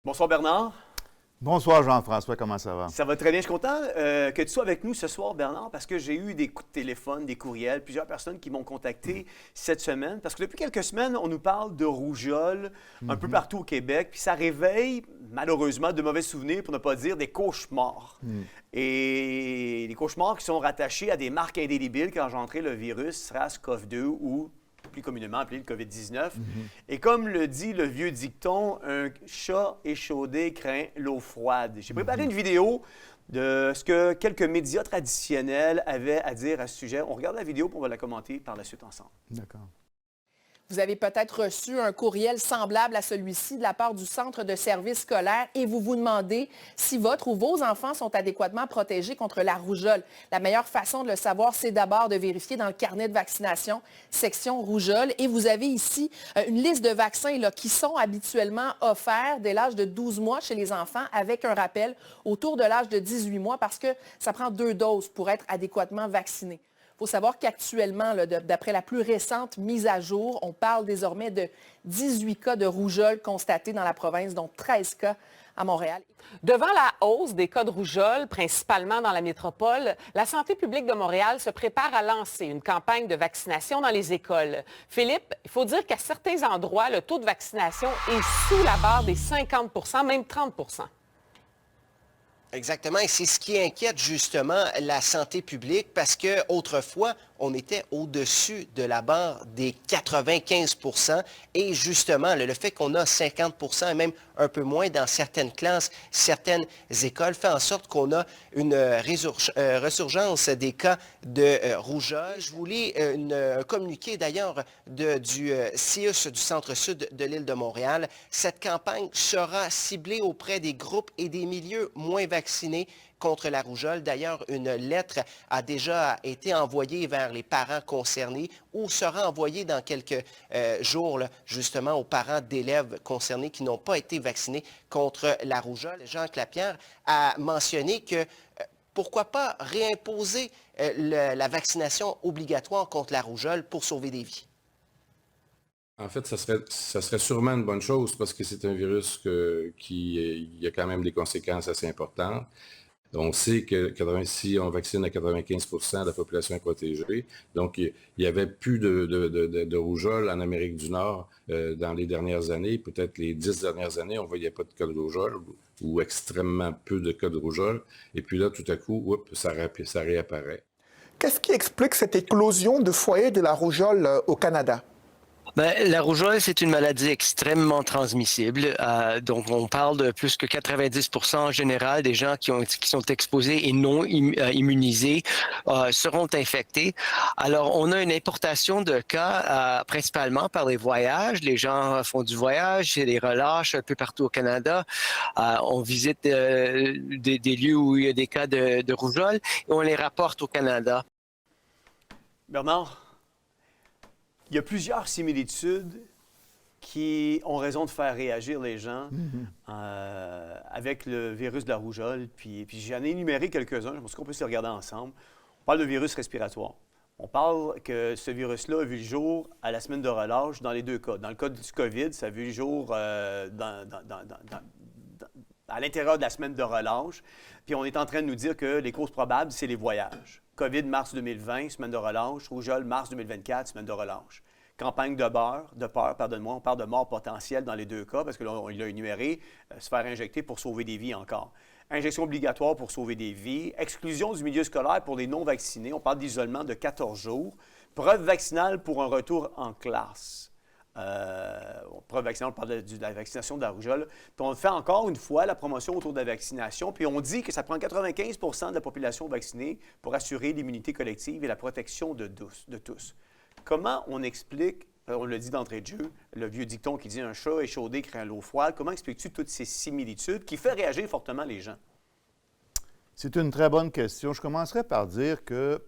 Bonsoir Bernard. Bonsoir Jean-François, comment ça va? Ça va très bien. Je suis content que tu sois avec nous ce soir, Bernard, parce que j'ai eu des coups de téléphone, des courriels, plusieurs personnes qui m'ont contacté cette semaine. Parce que depuis quelques semaines, on nous parle de rougeole un peu partout au Québec, puis ça réveille malheureusement de mauvais souvenirs, pour ne pas dire des cauchemars. Et les cauchemars qui sont rattachés à des marques indélébiles qui ont engendré le virus SARS-CoV-2 ou plus communément appelé le COVID-19. Et comme le dit le vieux dicton, un chat échaudé craint l'eau froide. J'ai préparé une vidéo de ce que quelques médias traditionnels avaient à dire à ce sujet. On regarde la vidéo, puis on va la commenter par la suite ensemble. D'accord. Vous avez peut-être reçu un courriel semblable à celui-ci de la part du Centre de services scolaires et vous vous demandez si votre ou vos enfants sont adéquatement protégés contre la rougeole. La meilleure façon de le savoir, c'est d'abord de vérifier dans le carnet de vaccination, section rougeole. Et vous avez ici une liste de vaccins là, qui sont habituellement offerts dès l'âge de 12 mois chez les enfants avec un rappel autour de l'âge de 18 mois parce que ça prend 2 doses pour être adéquatement vacciné. Il faut savoir qu'actuellement, d'après la plus récente mise à jour, on parle désormais de 18 cas de rougeole constatés dans la province, dont 13 cas à Montréal. Devant la hausse des cas de rougeole, principalement dans la métropole, la santé publique de Montréal se prépare à lancer une campagne de vaccination dans les écoles. Philippe, il faut dire qu'à certains endroits, le taux de vaccination est sous la barre des 50 %, même 30 %. Exactement, et c'est ce qui inquiète justement la santé publique parce qu'autrefois, on était au-dessus de la barre des 95 % et justement, le fait qu'on a 50 % et même un peu moins dans certaines classes, certaines écoles, fait en sorte qu'on a une ressurgence des cas de rougeole. Je vous lis un communiqué d'ailleurs du CIUS du Centre-Sud de l'île de Montréal. Cette campagne sera ciblée auprès des groupes et des milieux moins vaccinés contre la rougeole. D'ailleurs, une lettre a déjà été envoyée vers les parents concernés ou sera envoyée dans quelques jours, là, justement, aux parents d'élèves concernés qui n'ont pas été vaccinés contre la rougeole. Jean Clapierre a mentionné que pourquoi pas réimposer la vaccination obligatoire contre la rougeole pour sauver des vies. En fait, ça serait sûrement une bonne chose parce que c'est un virus qui a quand même des conséquences assez importantes. On sait que si on vaccine à 95 % de la population est protégée, donc il n'y avait plus de rougeole en Amérique du Nord dans les dernières années. Peut-être les 10 dernières années, on ne voyait pas de cas de rougeole ou extrêmement peu de cas de rougeole. Et puis là, tout à coup, ça réapparaît. Qu'est-ce qui explique cette éclosion de foyers de la rougeole au Canada? La rougeole, c'est une maladie extrêmement transmissible. Donc, on parle de plus que 90 % en général des gens qui sont exposés et non immunisés seront infectés. Alors, on a une importation de cas principalement par les voyages. Les gens font du voyage, et les relâches un peu partout au Canada. On visite des lieux où il y a des cas de rougeole et on les rapporte au Canada. Bernard, il y a plusieurs similitudes qui ont raison de faire réagir les gens avec le virus de la rougeole. Puis j'en ai énuméré quelques-uns. Je pense qu'on peut se les regarder ensemble. On parle de virus respiratoire. On parle que ce virus-là a vu le jour à la semaine de relâche dans les deux cas. Dans le cas du COVID, ça a vu le jour à l'intérieur de la semaine de relâche. Puis on est en train de nous dire que les causes probables, c'est les voyages. COVID, mars 2020, semaine de relâche. Rougeole, mars 2024, semaine de relâche. Campagne de peur, on parle de mort potentielle dans les deux cas, parce que là, on l'a énuméré, se faire injecter pour sauver des vies encore. Injection obligatoire pour sauver des vies. Exclusion du milieu scolaire pour les non-vaccinés. On parle d'isolement de 14 jours. Preuve vaccinale pour un retour en classe. Preuve vaccinale, on parle de la vaccination de la rougeole. Puis on fait encore une fois la promotion autour de la vaccination. Puis on dit que ça prend 95 % de la population vaccinée pour assurer l'immunité collective et la protection de tous. Comment on explique, on le dit d'entrée de jeu, le vieux dicton qui dit « un chat échaudé craint l'eau froide », comment expliques-tu toutes ces similitudes qui fait réagir fortement les gens? C'est une très bonne question. Je commencerai par dire que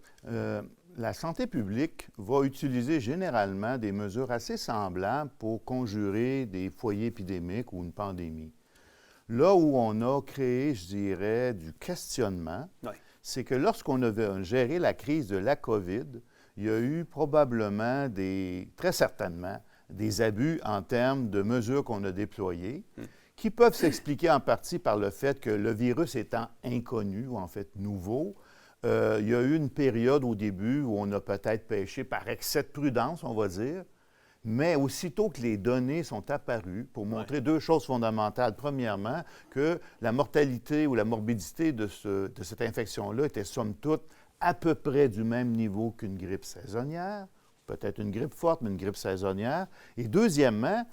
la santé publique va utiliser généralement des mesures assez semblables pour conjurer des foyers épidémiques ou une pandémie. Là où on a créé, je dirais, du questionnement, c'est que lorsqu'on a géré la crise de la COVID, il y a eu probablement très certainement, des abus en termes de mesures qu'on a déployées qui peuvent s'expliquer en partie par le fait que le virus étant inconnu, ou en fait nouveau, il y a eu une période au début où on a peut-être péché par excès de prudence, on va dire, mais aussitôt que les données sont apparues pour montrer deux choses fondamentales. Premièrement, que la mortalité ou la morbidité de cette infection-là était somme toute à peu près du même niveau qu'une grippe saisonnière, peut-être une grippe forte, mais une grippe saisonnière. Et deuxièmement,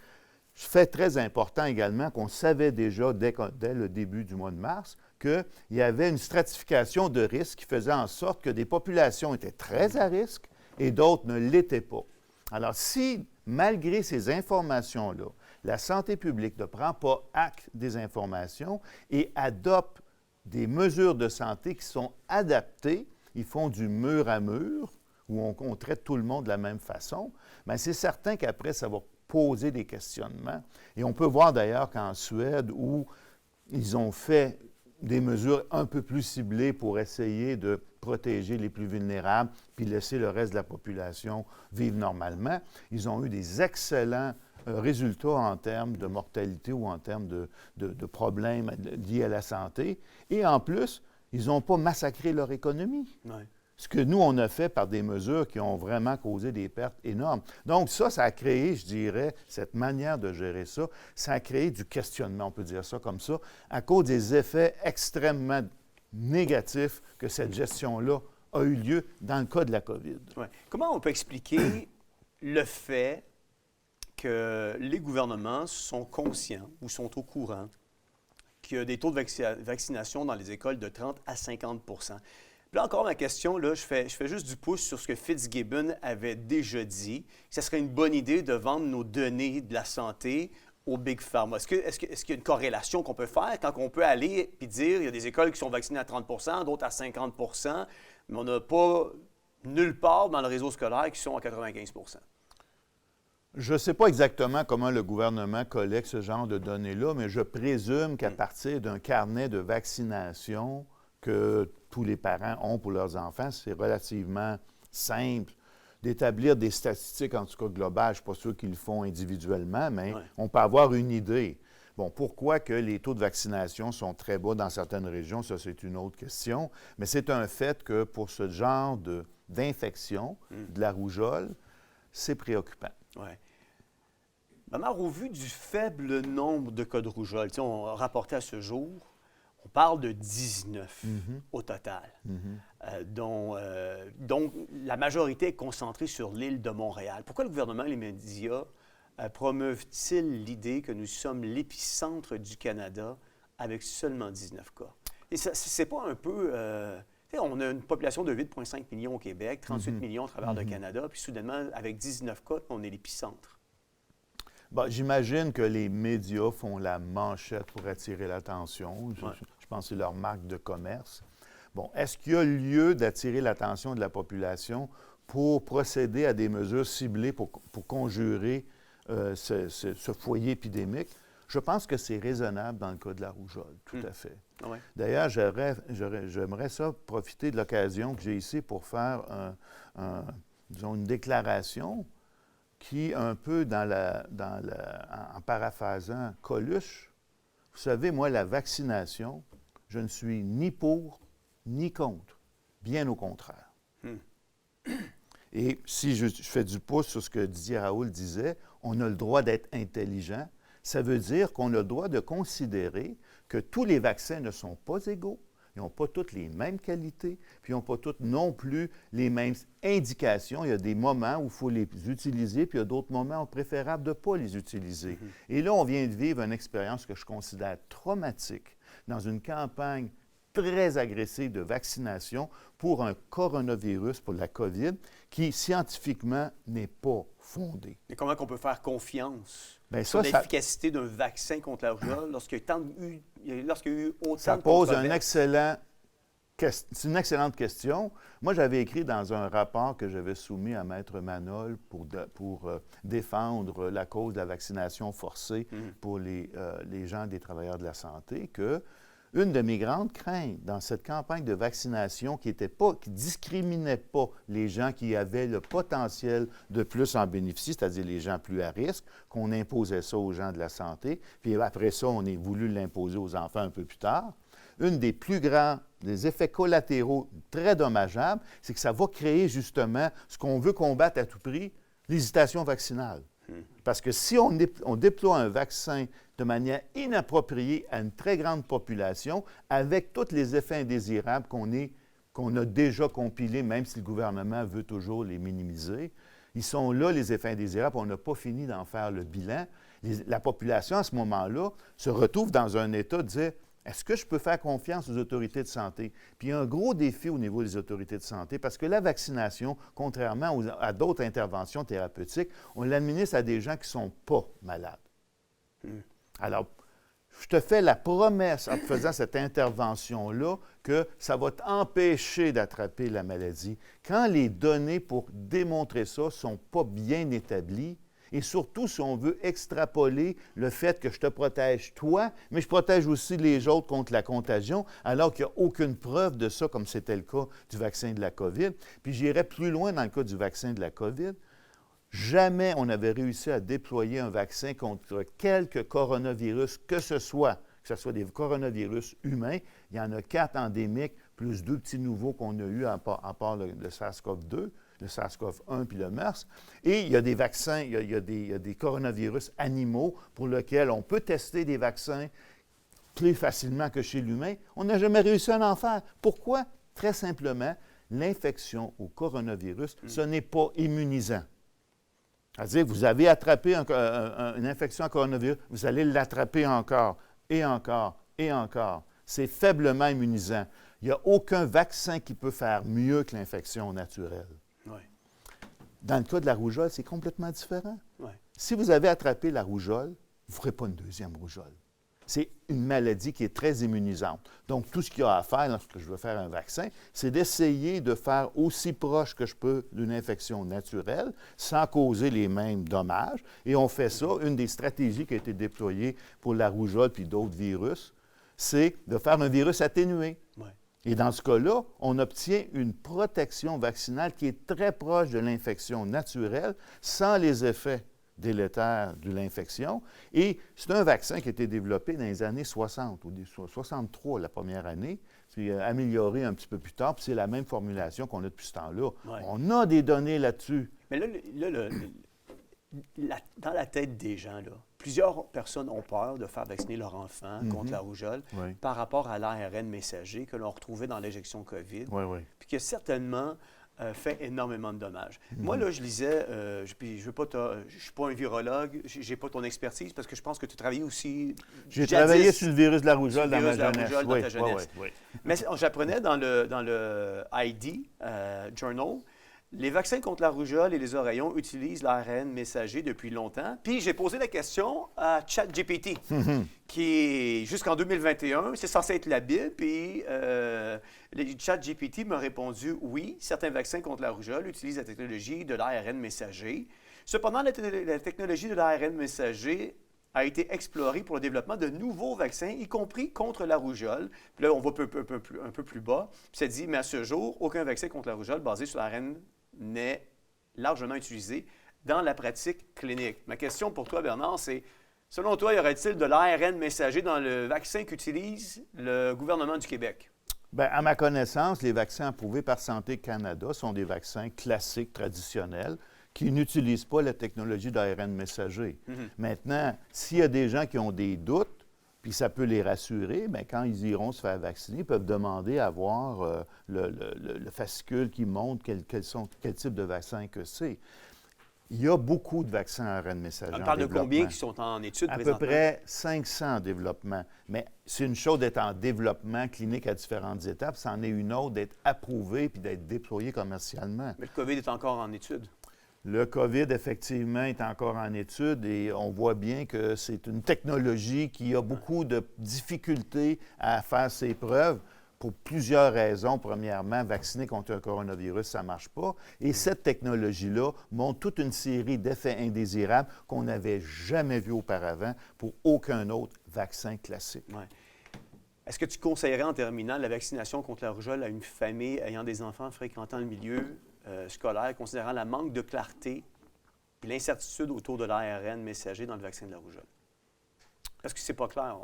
fait très important également qu'on savait déjà dès le début du mois de mars qu'il y avait une stratification de risques qui faisait en sorte que des populations étaient très à risque et d'autres ne l'étaient pas. Alors, si, malgré ces informations-là, la santé publique ne prend pas acte des informations et adopte des mesures de santé qui sont adaptées, ils font du mur à mur, où on traite tout le monde de la même façon, bien, c'est certain qu'après, ça va poser des questionnements. Et on peut voir d'ailleurs qu'en Suède, où ils ont fait des mesures un peu plus ciblées pour essayer de protéger les plus vulnérables, puis laisser le reste de la population vivre normalement, ils ont eu des excellents résultats en termes de mortalité ou en termes de problèmes liés à la santé. Et en plus, ils n'ont pas massacré leur économie. Ouais. Ce que nous, on a fait par des mesures qui ont vraiment causé des pertes énormes. Donc ça a créé, je dirais, cette manière de gérer ça, ça a créé du questionnement, on peut dire ça comme ça, à cause des effets extrêmement négatifs que cette gestion-là a eu lieu dans le cas de la COVID. Ouais. Comment on peut expliquer le fait que les gouvernements sont conscients ou sont au courant qu'il y a des taux de vaccination dans les écoles de 30 à 50 %? Là, encore ma question, là, je fais juste du pouce sur ce que Fitzgibbon avait déjà dit, que ce serait une bonne idée de vendre nos données de la santé aux Big Pharma. Est-ce qu'il y a une corrélation qu'on peut faire quand on peut aller et dire il y a des écoles qui sont vaccinées à 30 %, d'autres à 50 %, mais on n'a pas nulle part dans le réseau scolaire qui sont à 95 %? Je ne sais pas exactement comment le gouvernement collecte ce genre de données-là, mais je présume qu'à partir d'un carnet de vaccination que tous les parents ont pour leurs enfants, c'est relativement simple d'établir des statistiques, en tout cas globales. Je ne suis pas sûr qu'ils le font individuellement, mais on peut avoir une idée. Bon, pourquoi que les taux de vaccination sont très bas dans certaines régions, ça c'est une autre question, mais c'est un fait que pour ce genre d'infection de la rougeole, c'est préoccupant. Oui. Maman, au vu du faible nombre de cas de rougeole, on a rapporté à ce jour, on parle de 19 au total, dont la majorité est concentrée sur l'île de Montréal. Pourquoi le gouvernement et les médias promeuvent-ils l'idée que nous sommes l'épicentre du Canada avec seulement 19 cas? Et c'est pas un peu... on a une population de 8,5 millions au Québec, 38 millions à travers le Canada, puis soudainement, avec 19 cas, on est l'épicentre. Bon, j'imagine que les médias font la manchette pour attirer l'attention. Je pense que c'est leur marque de commerce. Bon, est-ce qu'il y a lieu d'attirer l'attention de la population pour procéder à des mesures ciblées pour conjurer ce foyer épidémique? Je pense que c'est raisonnable dans le cas de la rougeole, tout à fait. Ouais. D'ailleurs, j'aimerais ça profiter de l'occasion que j'ai ici pour faire disons, une déclaration qui, un peu en paraphrasant Coluche, vous savez, moi, la vaccination, je ne suis ni pour ni contre, bien au contraire. Et si je fais du pouce sur ce que Didier Raoult disait, on a le droit d'être intelligent. Ça veut dire qu'on a le droit de considérer que tous les vaccins ne sont pas égaux, ils n'ont pas toutes les mêmes qualités, puis ils n'ont pas toutes non plus les mêmes indications. Il y a des moments où il faut les utiliser, puis il y a d'autres moments où il est préférable de ne pas les utiliser. Et là, on vient de vivre une expérience que je considère traumatique dans une campagne très agressive de vaccination pour un coronavirus, pour la COVID, qui scientifiquement n'est pas fondé. Mais comment on peut faire confiance sur l'efficacité d'un vaccin contre la rougeole lorsqu'il y a eu autant ça de pose c'est une excellente question. Moi, j'avais écrit dans un rapport que j'avais soumis à Maître Manol pour défendre la cause de la vaccination forcée pour les gens des travailleurs de la santé que Une de mes grandes craintes dans cette campagne de vaccination qui ne discriminait pas les gens qui avaient le potentiel de plus en bénéficier, c'est-à-dire les gens plus à risque, qu'on imposait ça aux gens de la santé, puis après ça, on a voulu l'imposer aux enfants un peu plus tard. Une des plus grands, des effets collatéraux très dommageables, c'est que ça va créer justement ce qu'on veut combattre à tout prix, l'hésitation vaccinale. Parce que si on déploie un vaccin de manière inappropriée à une très grande population, avec tous les effets indésirables qu'on a déjà compilés, même si le gouvernement veut toujours les minimiser, ils sont là, les effets indésirables, on n'a pas fini d'en faire le bilan. La population, à ce moment-là, se retrouve dans un état de dire « Est-ce que je peux faire confiance aux autorités de santé? » Puis il y a un gros défi au niveau des autorités de santé parce que la vaccination, contrairement à d'autres interventions thérapeutiques, on l'administre à des gens qui ne sont pas malades. Alors, je te fais la promesse en te faisant cette intervention-là que ça va t'empêcher d'attraper la maladie. Quand les données pour démontrer ça ne sont pas bien établies, et surtout si on veut extrapoler le fait que je te protège toi, mais je protège aussi les autres contre la contagion, alors qu'il n'y a aucune preuve de ça, comme c'était le cas du vaccin de la COVID. Puis j'irais plus loin dans le cas du vaccin de la COVID. Jamais on avait réussi à déployer un vaccin contre quelque coronavirus que ce soit des coronavirus humains. Il y en a 4 endémiques, plus 2 petits nouveaux qu'on a eus, à part le SARS-CoV-2. Le SARS-CoV-1 puis le MERS. Et il y a des vaccins, il y a des coronavirus animaux pour lesquels on peut tester des vaccins plus facilement que chez l'humain. On n'a jamais réussi à en faire. Pourquoi? Très simplement, l'infection au coronavirus, ce n'est pas immunisant. C'est-à-dire, vous avez attrapé une infection à coronavirus, vous allez l'attraper encore, et encore, et encore. C'est faiblement immunisant. Il n'y a aucun vaccin qui peut faire mieux que l'infection naturelle. Oui. Dans le cas de la rougeole, c'est complètement différent. Oui. Si vous avez attrapé la rougeole, vous ne ferez pas une deuxième rougeole. C'est une maladie qui est très immunisante. Donc, tout ce qu'il y a à faire lorsque je veux faire un vaccin, c'est d'essayer de faire aussi proche que je peux d'une infection naturelle sans causer les mêmes dommages. Et on fait ça. Une des stratégies qui a été déployée pour la rougeole puis d'autres virus, c'est de faire un virus atténué. Oui. Et dans ce cas-là, on obtient une protection vaccinale qui est très proche de l'infection naturelle, sans les effets délétères de l'infection. Et c'est un vaccin qui a été développé dans les années 60, ou 63 la première année, puis amélioré un petit peu plus tard, puis c'est la même formulation qu'on a depuis ce temps-là. Ouais. On a des données là-dessus. Mais là, dans la tête des gens, là, plusieurs personnes ont peur de faire vacciner leur enfant contre la rougeole par rapport à l'ARN messager que l'on retrouvait dans l'injection COVID, puis qui a certainement fait énormément de dommages. Moi, là, je lisais, puis je ne suis pas un virologue, je n'ai pas ton expertise, parce que je pense que tu travaillais aussi... J'ai travaillé sur le virus de la rougeole dans ma jeunesse. Mais j'apprenais dans le ID Journal, les vaccins contre la rougeole et les oreillons utilisent l'ARN messager depuis longtemps. Puis j'ai posé la question à ChatGPT, qui, jusqu'en 2021, c'est censé être la Bible. Puis ChatGPT m'a répondu oui, certains vaccins contre la rougeole utilisent la technologie de l'ARN messager. Cependant, la technologie de l'ARN messager a été explorée pour le développement de nouveaux vaccins, y compris contre la rougeole. Puis là, on va un peu plus bas. Puis ça dit, mais à ce jour, aucun vaccin contre la rougeole basé sur l'ARN n'est largement utilisé dans la pratique clinique. Ma question pour toi, Bernard, c'est, selon toi, y aurait-il de l'ARN messager dans le vaccin qu'utilise le gouvernement du Québec? Bien, à ma connaissance, les vaccins approuvés par Santé Canada sont des vaccins classiques, traditionnels, qui n'utilisent pas la technologie d'ARN messager. Maintenant, s'il y a des gens qui ont des doutes, puis ça peut les rassurer, bien, quand ils iront se faire vacciner, ils peuvent demander à voir le fascicule qui montre quel type de vaccin que c'est. Il y a beaucoup de vaccins ARN messager. On parle de combien qui sont en études présentement? À peu près 500 en développement. Mais c'est une chose d'être en développement clinique à différentes étapes, c'en est une autre d'être approuvé puis d'être déployé commercialement. Mais le COVID est encore en études. Le COVID, effectivement, est encore en étude et on voit bien que c'est une technologie qui a beaucoup de difficultés à faire ses preuves pour plusieurs raisons. Premièrement, vacciner contre un coronavirus, ça ne marche pas. Et cette technologie-là montre toute une série d'effets indésirables qu'on n'avait jamais vus auparavant pour aucun autre vaccin classique. Ouais. Est-ce que tu conseillerais en terminant la vaccination contre la rougeole à une famille ayant des enfants fréquentant le milieu scolaire, considérant la manque de clarté et l'incertitude autour de l'ARN messager dans le vaccin de la rougeole? Parce que c'est pas clair.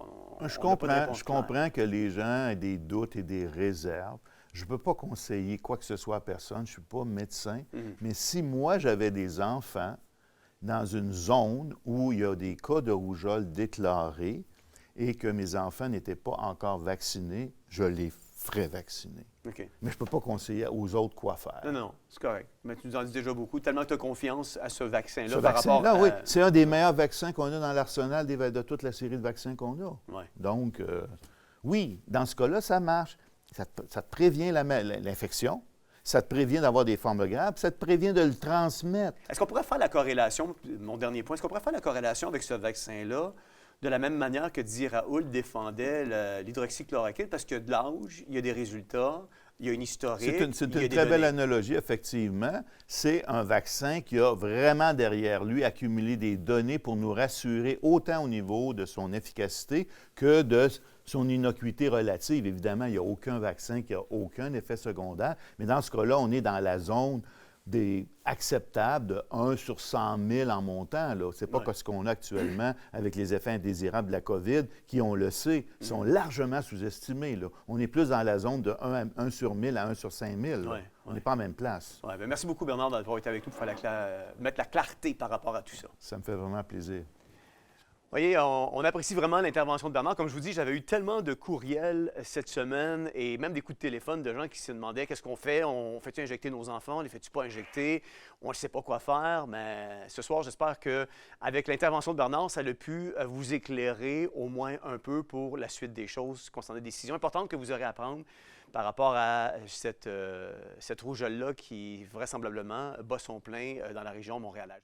Je comprends que les gens aient des doutes et des réserves. Je ne peux pas conseiller quoi que ce soit à personne. Je ne suis pas médecin. Mais si moi, j'avais des enfants dans une zone où il y a des cas de rougeole déclarés et que mes enfants n'étaient pas encore vaccinés, je les ferais vacciner. OK. Mais je ne peux pas conseiller aux autres quoi faire. Non, c'est correct. Mais tu nous en dis déjà beaucoup, tellement que tu as confiance à ce vaccin-là Ce par rapport vaccin-là, à... oui, c'est un des meilleurs vaccins qu'on a dans l'arsenal de toute la série de vaccins qu'on a. Ouais. Donc, oui, dans ce cas-là, ça marche. Ça te prévient l'infection, ça te prévient d'avoir des formes graves, ça te prévient de le transmettre. Est-ce qu'on pourrait faire la corrélation, mon dernier point, est-ce qu'on pourrait faire la corrélation avec ce vaccin-là de la même manière que Didier Raoult défendait l'hydroxychloroquine? Parce que de l'âge, il y a des résultats, il y a une historique. C'est il y a une des très belle données. analogie, effectivement. C'est un vaccin qui a vraiment derrière lui accumulé des données pour nous rassurer autant au niveau de son efficacité que de son innocuité relative. Évidemment, il n'y a aucun vaccin qui n'a aucun effet secondaire, mais dans ce cas-là, on est dans la zone acceptable de 1 sur 100 000 en montant. Ce n'est pas ce qu'on a actuellement avec les effets indésirables de la COVID, qui, on le sait, sont largement sous-estimés. On est plus dans la zone de 1 sur 1000 à 1 sur 5000. On n'est pas en même place. Ouais, bien, merci beaucoup, Bernard, d'avoir été avec nous pour mettre la clarté par rapport à tout ça. Ça me fait vraiment plaisir. Vous voyez, on apprécie vraiment l'intervention de Bernard. Comme je vous dis, j'avais eu tellement de courriels cette semaine et même des coups de téléphone de gens qui se demandaient qu'est-ce qu'on fait, on fait-tu injecter nos enfants, on les fait-tu pas injecter, on ne sait pas quoi faire. Mais ce soir, j'espère qu'avec l'intervention de Bernard, ça a pu vous éclairer au moins un peu pour la suite des choses concernant des décisions importantes que vous aurez à prendre par rapport à cette rougeole-là qui, vraisemblablement, bat son plein dans la région montréalaise.